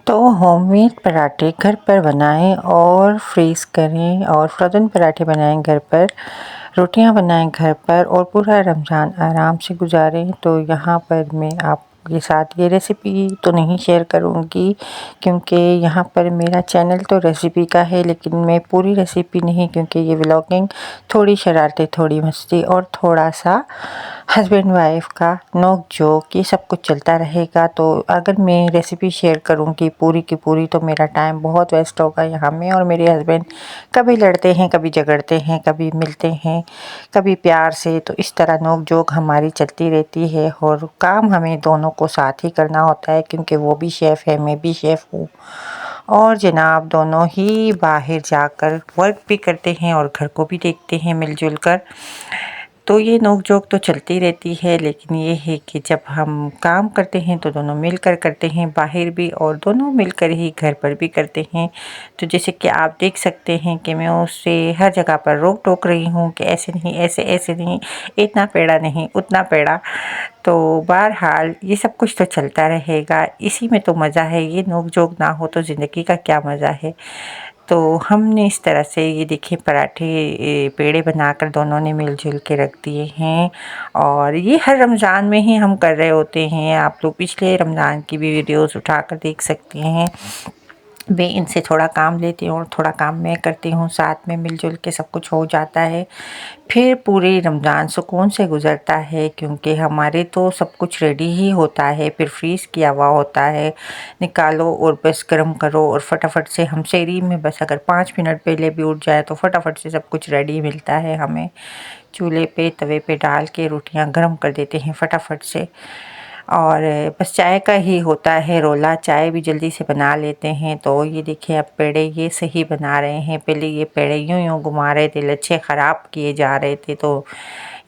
तो होममेड पराठे घर पर बनाएं और फ्रीज़ करें और फ्रोज़न पराठे बनाएं घर पर, रोटियां बनाएं घर पर और पूरा रमज़ान आराम से गुजारें। तो यहाँ पर मैं आपके साथ ये रेसिपी तो नहीं शेयर करूँगी क्योंकि यहाँ पर मेरा चैनल तो रेसिपी का है, लेकिन मैं पूरी रेसिपी नहीं, क्योंकि ये व्लॉगिंग थोड़ी शरारतें, थोड़ी मस्ती और थोड़ा सा हस्बैंड वाइफ का नोक झोंक ये सब कुछ चलता रहेगा। तो अगर मैं रेसिपी शेयर करूँगी पूरी की पूरी तो मेरा टाइम बहुत वेस्ट होगा। यहाँ मैं और मेरे हस्बैंड कभी लड़ते हैं, कभी झगड़ते हैं, कभी मिलते हैं, कभी प्यार से। तो इस तरह नोक झोंक हमारी चलती रहती है और काम हमें दोनों को साथ ही करना होता है, क्योंकि वो भी शेफ़ है, मैं भी शेफ़ हूँ और जनाब दोनों ही बाहर जाकर वर्क भी करते हैं और घर को भी देखते हैं मिलजुल कर। तो ये नोक-झोंक तो चलती रहती है, लेकिन ये है कि जब हम काम करते हैं तो दोनों मिलकर करते हैं, बाहर भी और दोनों मिलकर ही घर पर भी करते हैं। तो जैसे कि आप देख सकते हैं कि मैं उससे हर जगह पर रोक-टोक रही हूँ कि ऐसे नहीं, ऐसे नहीं, इतना पेड़ा नहीं, उतना पेड़ा। तो बहरहाल ये सब कुछ तो चलता रहेगा, इसी में तो मज़ा है। ये नोक-झोंक ना हो तो ज़िंदगी का क्या मज़ा है। तो हमने इस तरह से ये देखिए पराठे पेड़े बनाकर दोनों ने मिलजुल के रख दिए हैं और ये हर रमज़ान में ही हम कर रहे होते हैं। आप लोग पिछले रमज़ान की भी वीडियोस उठाकर देख सकते हैं। मैं इनसे थोड़ा काम लेती हूँ और थोड़ा काम मैं करती हूँ, साथ में मिलजुल के सब कुछ हो जाता है। फिर पूरे रमज़ान सुकून से गुज़रता है, क्योंकि हमारे तो सब कुछ रेडी ही होता है, फिर फ्रीज़ किया हुआ होता है। निकालो और बस गर्म करो और फटाफट से हम सहरी में बस अगर 5 मिनट पहले भी उठ जाए तो फटाफट से सब कुछ रेडी मिलता है हमें। चूल्हे पे तवे पे डाल के रोटियां गर्म कर देते हैं फटाफट से, और बस चाय का ही होता है रोला, चाय भी जल्दी से बना लेते हैं। तो ये देखिए अब पेड़े ये सही बना रहे हैं, पहले ये पेड़े यूँ घुमा रहे थे, लच्छे ख़राब किए जा रहे थे। तो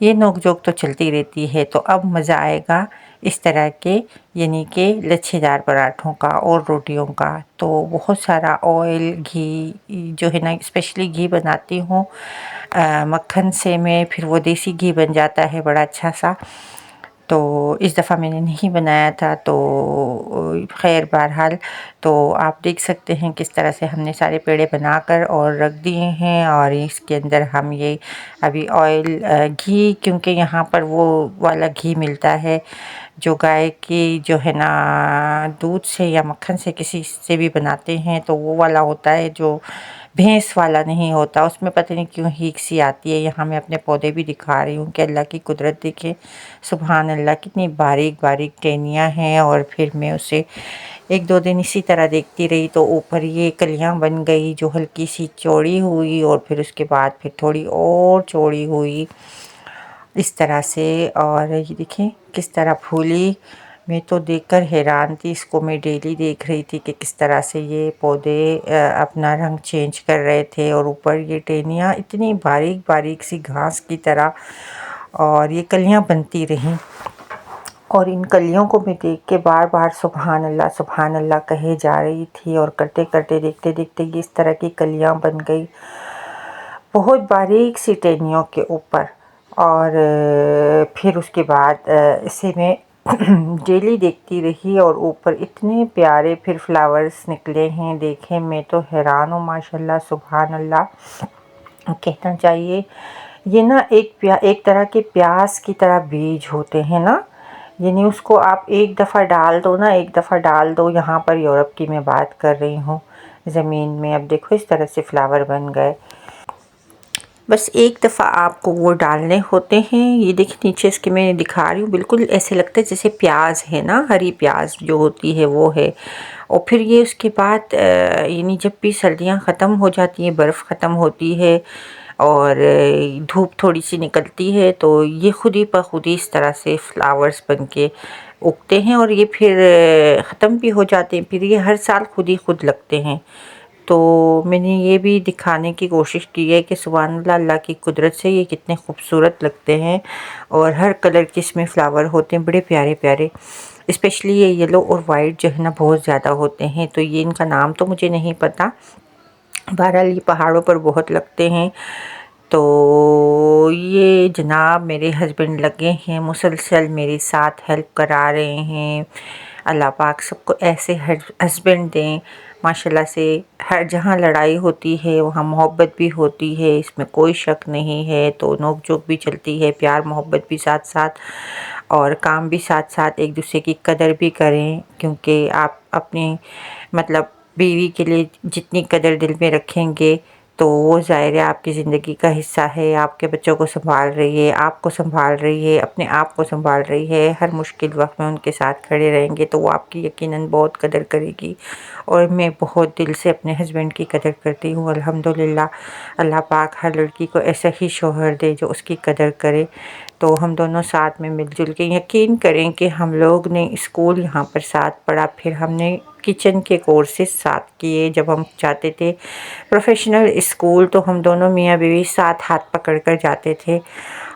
ये नोक-झोंक तो चलती रहती है। तो अब मज़ा आएगा इस तरह के यानी कि लच्छेदार पराठों का और रोटियों का। तो बहुत सारा ऑयल, घी जो है ना, स्पेशली घी बनाती हूँ मक्खन से मैं, फिर वो देसी घी बन जाता है बड़ा अच्छा सा। तो इस दफ़ा मैंने नहीं बनाया था, तो ख़ैर बहरहाल तो आप देख सकते हैं किस तरह से हमने सारे पेड़े बनाकर और रख दिए हैं। और इसके अंदर हम ये अभी ऑयल घी, क्योंकि यहाँ पर वो वाला घी मिलता है जो गाय की जो है ना दूध से या मक्खन से किसी से भी बनाते हैं, तो वो वाला होता है, जो भैंस वाला नहीं होता। उसमें पता नहीं क्यों हीक सी आती है। यहाँ मैं अपने पौधे भी दिखा रही हूँ कि अल्लाह की कुदरत देखें, सुभान अल्लाह, कितनी बारीक बारीक टहनियाँ हैं। और फिर मैं उसे 1-2 दिन इसी तरह देखती रही, तो ऊपर ये कलियाँ बन गई जो हल्की सी चौड़ी हुई और फिर उसके बाद फिर थोड़ी और चौड़ी हुई इस तरह से। और ये देखें किस तरह फूली, मैं तो देखकर हैरान थी। इसको मैं डेली देख रही थी कि किस तरह से ये पौधे अपना रंग चेंज कर रहे थे। और ऊपर ये टहनियाँ इतनी बारीक बारीक सी घास की तरह, और ये कलियाँ बनती रहीं। और इन कलियों को मैं देख के बार बार सुभान अल्लाह कहे जा रही थी। और करते करते देखते देखते ये इस तरह की कलियाँ बन गई, बहुत बारीक सी टहनियों के ऊपर। और फिर उसके बाद इसे मैं डेली देखती रही और ऊपर इतने प्यारे फिर फ्लावर्स निकले हैं। देखें, मैं तो हैरान हूँ, माशाल्लाह सुभान अल्लाह कहना चाहिए। ये ना एक तरह के प्याज की तरह बीज होते हैं ना, यानी उसको आप एक दफ़ा डाल दो ना, एक दफ़ा डाल दो। यहाँ पर यूरोप की मैं बात कर रही हूँ, ज़मीन में। अब देखो इस तरह से फ्लावर बन गए। बस एक दफ़ा आपको वो डालने होते हैं। ये देखिए नीचे इसके मैं दिखा रही हूँ, बिल्कुल ऐसे लगता है जैसे प्याज है ना, हरी प्याज जो होती है वो है। और फिर ये उसके बाद यानी जब भी सर्दियाँ ख़त्म हो जाती हैं, बर्फ़ ख़त्म होती है और धूप थोड़ी सी निकलती है, तो ये खुद ही ब खुद ही इस तरह से फ्लावर्स बन के उगते हैं और ये फिर ख़त्म भी हो जाते हैं। फिर ये हर साल खुद ही खुद लगते हैं। तो मैंने ये भी दिखाने की कोशिश की है कि सुभान अल्लाह, अल्लाह की कुदरत से ये कितने खूबसूरत लगते हैं। और हर कलर के इसमें फ्लावर होते हैं, बड़े प्यारे प्यारे। स्पेशली ये येलो और वाइट जो है ना बहुत ज़्यादा होते हैं। तो ये इनका नाम तो मुझे नहीं पता, बहरहाल ये पहाड़ों पर बहुत लगते हैं। तो ये जनाब मेरे हस्बैंड लगे हैं मुसलसल मेरे साथ हेल्प करा रहे हैं। अल्लाह पाक सबको ऐसे हस्बैंड दें माशाल्लाह से। हर जहाँ लड़ाई होती है वहाँ मोहब्बत भी होती है, इसमें कोई शक नहीं है। तो नोक झोंक भी चलती है, प्यार मोहब्बत भी साथ साथ, और काम भी साथ साथ, एक दूसरे की कदर भी करें। क्योंकि आप अपनी मतलब बीवी के लिए जितनी कदर दिल में रखेंगे तो वो ज़ाहिर है आपकी ज़िंदगी का हिस्सा है। आपके बच्चों को संभाल रही है, आपको संभाल रही है, अपने आप को संभाल रही है। हर मुश्किल वक्त में उनके साथ खड़े रहेंगे तो वो आपकी यकीनन बहुत कदर करेगी। और मैं बहुत दिल से अपने हस्बैंड की कदर करती हूँ अल्हम्दुलिल्लाह। अल्लाह पाक हर लड़की को ऐसा ही शौहर दे जो उसकी कदर करे। तो हम दोनों साथ में मिलजुल के, यकीन करें कि हम लोग ने स्कूल यहाँ पर साथ पढ़ा, फिर हमने किचन के कोर्सेज साथ किए। जब हम जाते थे प्रोफेशनल स्कूल तो हम दोनों मियाँ बीवी साथ हाथ पकड़ कर जाते थे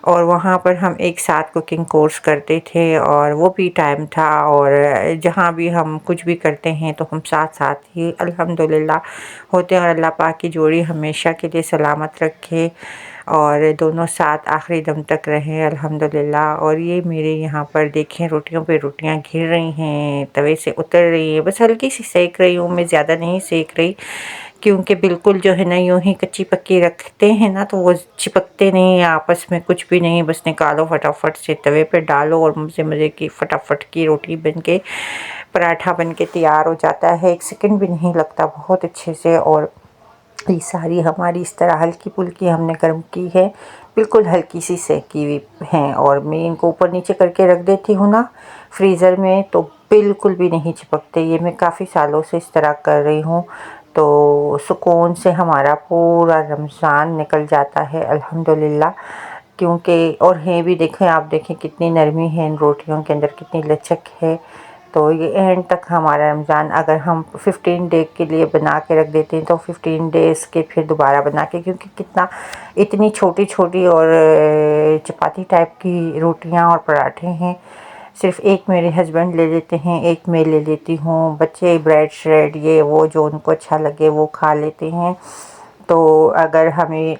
और वहाँ पर हम एक साथ कुकिंग कोर्स करते थे और वो भी टाइम था। और जहाँ भी हम कुछ भी करते हैं तो हम साथ साथ ही अल्हम्दुलिल्लाह होते हैं। और अल्लाह पाक की जोड़ी हमेशा के लिए सलामत रखे और दोनों साथ आखिरी दम तक रहें अल्हम्दुलिल्लाह। और ये मेरे यहाँ पर देखें रोटियों पे रोटियाँ घिर रही हैं, तवे से उतर रही हैं। बस हल्की सी सेक रही हूँ, मैं ज़्यादा नहीं सेक रही, क्योंकि बिल्कुल जो है ना यूँ ही कच्ची पक्की रखते हैं ना तो वो चिपकते नहीं हैं आपस में, कुछ भी नहीं। बस निकालो फटाफट से तवे पे डालो और मज़े मज़े की फटाफट की रोटी बन के, पराठा बन के तैयार हो जाता है। 1 सेकंड भी नहीं लगता, बहुत अच्छे से। और ये सारी हमारी इस तरह हल्की फुल्की हमने गर्म की है, बिल्कुल हल्की सी सेकी हुई हैं। और मैं इनको ऊपर नीचे करके रख देती हूँ ना फ्रीज़र में तो बिल्कुल भी नहीं चिपकते। ये मैं काफ़ी सालों से इस तरह कर रही हूँ। तो सुकून से हमारा पूरा रमज़ान निकल जाता है अल्हम्दुलिल्लाह। क्योंकि और हैं भी, देखें आप देखें कितनी नरमी है इन रोटियों के अंदर, कितनी लचक है। तो ये एंड तक हमारा रमज़ान, अगर हम 15 डे के लिए बना के रख देते हैं तो 15 डेज़ के फिर दोबारा बना के, क्योंकि कितना इतनी छोटी छोटी और चपाती टाइप की रोटियां और पराठे हैं। सिर्फ एक मेरे हस्बैंड ले लेते हैं, एक मैं ले लेती हूँ। बच्चे ब्रेड श्रेड ये वो जो उनको अच्छा लगे वो खा लेते हैं। तो अगर हमें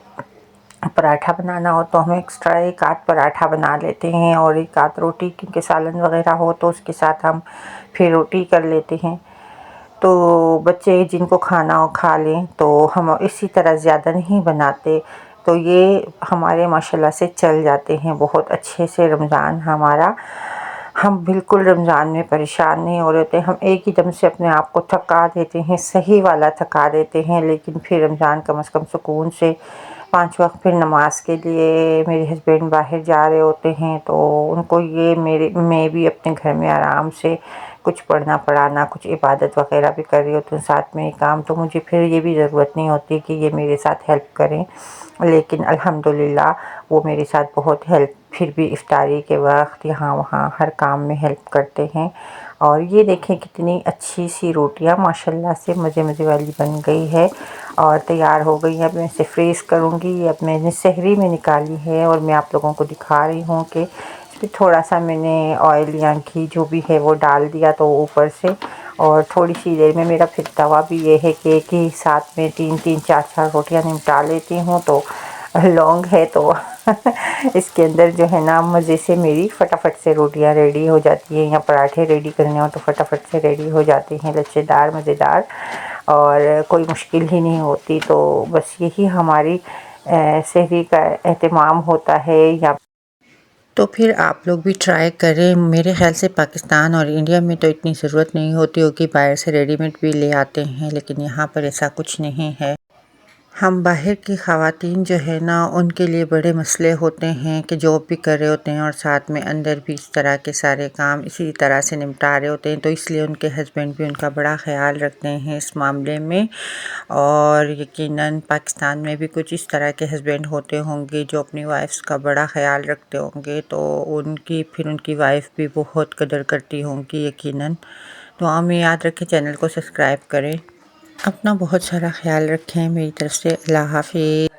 पराठा बनाना हो तो हम एक्स्ट्रा एक आध पराठा बना लेते हैं और एक आध रोटी, क्योंकि सालन वगैरह हो तो उसके साथ हम फिर रोटी कर लेते हैं। तो बच्चे जिनको खाना हो खा लें, तो हम इसी तरह ज़्यादा नहीं बनाते। तो ये हमारे माशाल्लाह से चल जाते हैं बहुत अच्छे से रमज़ान हमारा। हम बिल्कुल रमज़ान में परेशान नहीं हो रहे थे। हम एक ही दम से अपने आप को थका देते हैं, सही वाला थका देते हैं। लेकिन फिर रमज़ान कम से कम सुकून से 5 वक्त फिर नमाज के लिए मेरे हस्बैंड बाहर जा रहे होते हैं तो उनको ये मैं भी अपने घर में आराम से कुछ पढ़ना पढ़ाना, कुछ इबादत वगैरह भी कर रही होती हूँ साथ में काम। तो मुझे फिर ये भी ज़रूरत नहीं होती कि ये मेरे साथ हेल्प करें। लेकिन अल्हम्दुलिल्लाह वो मेरे साथ बहुत हेल्प, फिर भी इफ्तारी के वक्त यहाँ वहाँ हर काम में हेल्प करते हैं। और ये देखें कितनी अच्छी सी रोटियाँ माशाल्लाह से मज़े मज़े वाली बन गई है और तैयार हो गई है। अब मैं इसे फ्रीज़ करूँगी। अब मैंने सहरी में निकाली है और मैं आप लोगों को दिखा रही हूँ कि इसमें थोड़ा सा मैंने ऑयल या घी जो भी है वो डाल दिया तो ऊपर से। और थोड़ी सी देर में मेरा फिर तवा भी ये है कि एक ही साथ में 3-3 4-4 रोटियाँ निपटा लेती हूँ। तो लॉन्ग है तो इसके अंदर जो है ना मज़े से मेरी फटाफट से रोटियां रेडी हो जाती हैं, या पराठे रेडी करने हो तो फटाफट से रेडी हो जाते हैं, लच्छेदार मज़ेदार, और कोई मुश्किल ही नहीं होती। तो बस यही हमारी सहरी का एहतमाम होता है। या तो फिर आप लोग भी ट्राई करें। मेरे ख़्याल से पाकिस्तान और इंडिया में तो इतनी ज़रूरत नहीं होती होगी, बाहर से रेडीमेड भी ले आते हैं, लेकिन यहाँ पर ऐसा कुछ नहीं है। हम बाहर की ख़वातीन जो है ना उनके लिए बड़े मसले होते हैं कि जॉब भी कर रहे होते हैं और साथ में अंदर भी इस तरह के सारे काम इसी तरह से निपटा रहे होते हैं। तो इसलिए उनके हस्बैंड भी उनका बड़ा ख़्याल रखते हैं इस मामले में। और यकीनन पाकिस्तान में भी कुछ इस तरह के हस्बैंड होते होंगे जो अपनी वाइफ्स का बड़ा ख़्याल रखते होंगे, तो उनकी फिर उनकी वाइफ भी बहुत कदर करती होंगी यकीनन। तो हमें याद रखें, चैनल को सब्सक्राइब करें, अपना बहुत सारा ख्याल रखें। मेरी तरफ से अल्लाह हाफ़िज़।